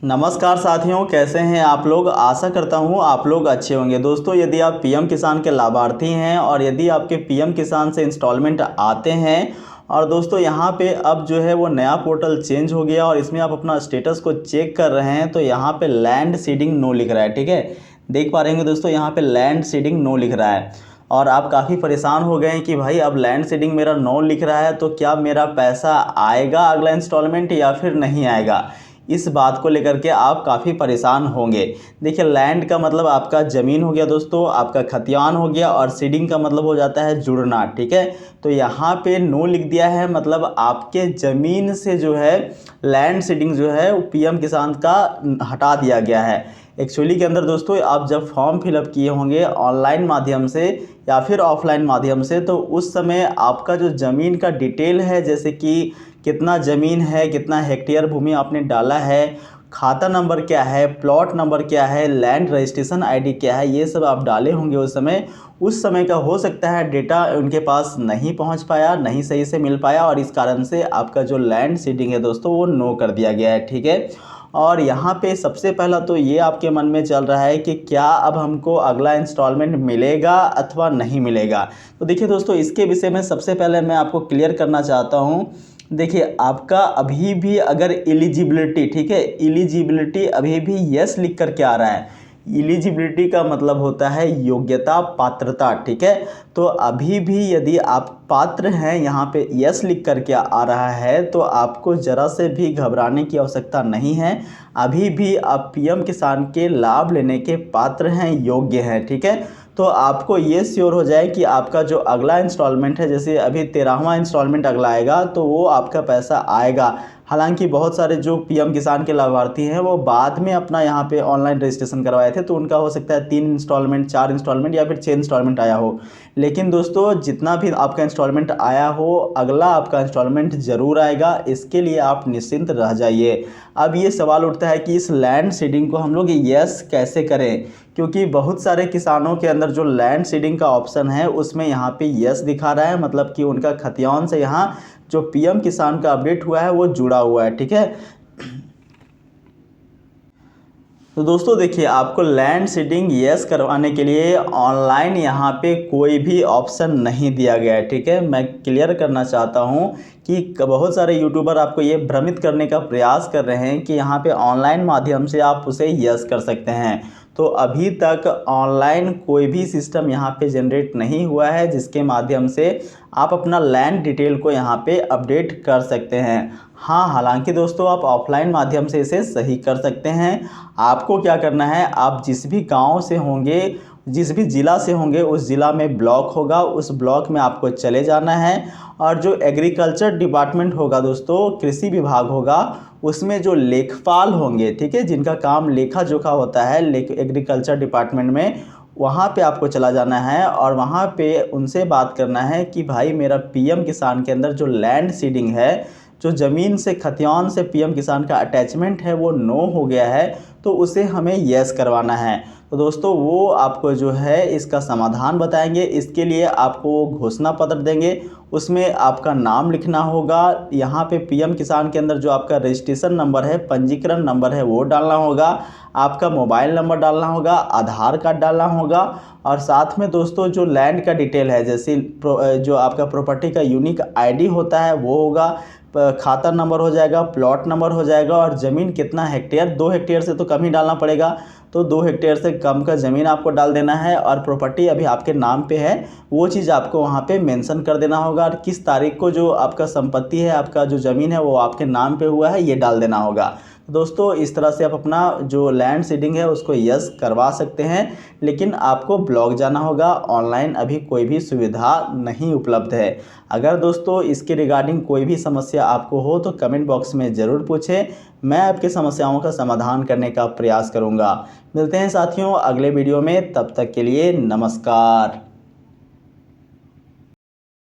नमस्कार साथियों, कैसे हैं आप लोग। आशा करता हूं आप लोग अच्छे होंगे। दोस्तों, यदि आप पीएम किसान के लाभार्थी हैं और यदि आपके पीएम किसान से इंस्टॉलमेंट आते हैं और दोस्तों यहाँ पे अब जो है वो नया पोर्टल चेंज हो गया और इसमें आप अपना स्टेटस को चेक कर रहे हैं तो यहाँ पे लैंड सीडिंग नो लिख रहा है। ठीक है, देख पा रहे होंगे दोस्तों, यहाँ पे लैंड सीडिंग नो लिख रहा है और आप काफ़ी परेशान हो गए हैं कि भाई अब लैंड सीडिंग मेरा नो लिख रहा है तो क्या मेरा पैसा आएगा अगला इंस्टॉलमेंट या फिर नहीं आएगा। इस बात को लेकर के आप काफ़ी परेशान होंगे। देखिए, लैंड का मतलब आपका ज़मीन हो गया दोस्तों, आपका खतियान हो गया और सीडिंग का मतलब हो जाता है जुड़ना। ठीक है, तो यहाँ पे नो लिख दिया है, मतलब आपके ज़मीन से जो है लैंड सीडिंग जो है वो पीएम किसान का हटा दिया गया है। एक्चुअली के अंदर दोस्तों, आप जब फॉर्म फिलअप किए होंगे ऑनलाइन माध्यम से या फिर ऑफलाइन माध्यम से, तो उस समय आपका जो ज़मीन का डिटेल है, जैसे कि कितना ज़मीन है, कितना हेक्टेयर भूमि आपने डाला है, खाता नंबर क्या है, प्लॉट नंबर क्या है, लैंड रजिस्ट्रेशन आईडी क्या है, ये सब आप डाले होंगे उस समय का हो सकता है डेटा उनके पास नहीं पहुंच पाया, नहीं सही से मिल पाया और इस कारण से आपका जो लैंड सीडिंग है दोस्तों वो नो कर दिया गया है। ठीक है, और यहाँ पे सबसे पहला तो ये आपके मन में चल रहा है कि क्या अब हमको अगला इंस्टॉलमेंट मिलेगा अथवा नहीं मिलेगा। तो देखिए दोस्तों, इसके विषय में सबसे पहले मैं आपको क्लियर करना चाहता हूँ। देखिए, आपका अभी भी अगर एलिजिबिलिटी, ठीक है, एलिजिबिलिटी अभी भी यस लिख कर के आ रहा है। एलिजिबिलिटी का मतलब होता है योग्यता, पात्रता। ठीक है, तो अभी भी यदि आप पात्र हैं, यहाँ पे यस लिख करके आ रहा है तो आपको ज़रा से भी घबराने की आवश्यकता नहीं है। अभी भी आप पीएम किसान के लाभ लेने के पात्र हैं, योग्य हैं। ठीक है, तो आपको ये श्योर हो जाए कि आपका जो अगला इंस्टॉलमेंट है, जैसे अभी 13वां इंस्टॉलमेंट अगला आएगा तो वो आपका पैसा आएगा। हालांकि बहुत सारे जो पीएम किसान के लाभार्थी हैं वो बाद में अपना यहाँ पे ऑनलाइन रजिस्ट्रेशन करवाए थे, तो उनका हो सकता है 3 इंस्टॉलमेंट, 4 इंस्टॉलमेंट या फिर 6 इंस्टॉलमेंट आया हो। लेकिन दोस्तों, जितना भी आपका इंस्टॉलमेंट आया हो, अगला आपका इंस्टॉलमेंट ज़रूर आएगा, इसके लिए आप निश्चिंत रह जाइए। अब ये सवाल उठता है कि इस लैंड सीडिंग को हम लोग यस कैसे करें, क्योंकि बहुत सारे किसानों के अंदर जो लैंड सीडिंग का ऑप्शन है उसमें यहाँ पे यस दिखा रहा है, मतलब कि उनका खतियान से यहाँ जो पीएम किसान का अपडेट हुआ है वो जुड़ा हुआ है। ठीक है, तो दोस्तों देखिए, आपको लैंड सीडिंग यस करवाने के लिए ऑनलाइन यहाँ पे कोई भी ऑप्शन नहीं दिया गया है। ठीक है, मैं क्लियर करना चाहता हूँ कि बहुत सारे यूट्यूबर आपको ये भ्रमित करने का प्रयास कर रहे हैं कि यहाँ पे ऑनलाइन माध्यम से आप उसे यस कर सकते हैं। तो अभी तक ऑनलाइन कोई भी सिस्टम यहाँ पे जनरेट नहीं हुआ है जिसके माध्यम से आप अपना लैंड डिटेल को यहाँ पे अपडेट कर सकते हैं। हाँ, हालांकि दोस्तों आप ऑफलाइन माध्यम से इसे सही कर सकते हैं। आपको क्या करना है, आप जिस भी गांव से होंगे, जिस भी ज़िला से होंगे, उस ज़िला में ब्लॉक होगा, उस ब्लॉक में आपको चले जाना है और जो एग्रीकल्चर डिपार्टमेंट होगा दोस्तों, कृषि विभाग होगा, उसमें जो लेखपाल होंगे, ठीक है, जिनका काम लेखा जोखा होता है एग्रीकल्चर डिपार्टमेंट में, वहाँ पे आपको चला जाना है और वहाँ पे उनसे बात करना है कि भाई मेरा पीएम किसान के अंदर जो लैंड सीडिंग है, जो ज़मीन से खतियान से पीएम किसान का अटैचमेंट है वो नो हो गया है, तो उसे हमें यस करवाना है। तो दोस्तों वो आपको जो है इसका समाधान बताएंगे। इसके लिए आपको घोषणा पत्र देंगे, उसमें आपका नाम लिखना होगा। यहाँ पे पीएम किसान के अंदर जो आपका रजिस्ट्रेशन नंबर है, पंजीकरण नंबर है, वो डालना होगा। आपका मोबाइल नंबर डालना होगा, आधार कार्ड डालना होगा और साथ में दोस्तों जो लैंड का डिटेल है, जैसे जो आपका प्रॉपर्टी का यूनिक आईडी होता है वो होगा, खाता नंबर हो जाएगा, प्लॉट नंबर हो जाएगा और ज़मीन कितना हेक्टेयर, 2 हेक्टेयर से तो कम ही डालना पड़ेगा, तो 2 हेक्टेयर से कम का ज़मीन आपको डाल देना है और प्रॉपर्टी अभी आपके नाम पे है वो चीज़ आपको वहाँ पे मेंशन कर देना होगा और किस तारीख को जो आपका संपत्ति है, आपका जो ज़मीन है वो आपके नाम पे हुआ है, ये डाल देना होगा। दोस्तों इस तरह से आप अपना जो लैंड सीडिंग है उसको यस करवा सकते हैं, लेकिन आपको ब्लॉक जाना होगा। ऑनलाइन अभी कोई भी सुविधा नहीं उपलब्ध है। अगर दोस्तों इसके रिगार्डिंग कोई भी समस्या आपको हो तो कमेंट बॉक्स में ज़रूर पूछें, मैं आपकी समस्याओं का समाधान करने का प्रयास करूंगा। मिलते हैं साथियों अगले वीडियो में, तब तक के लिए नमस्कार।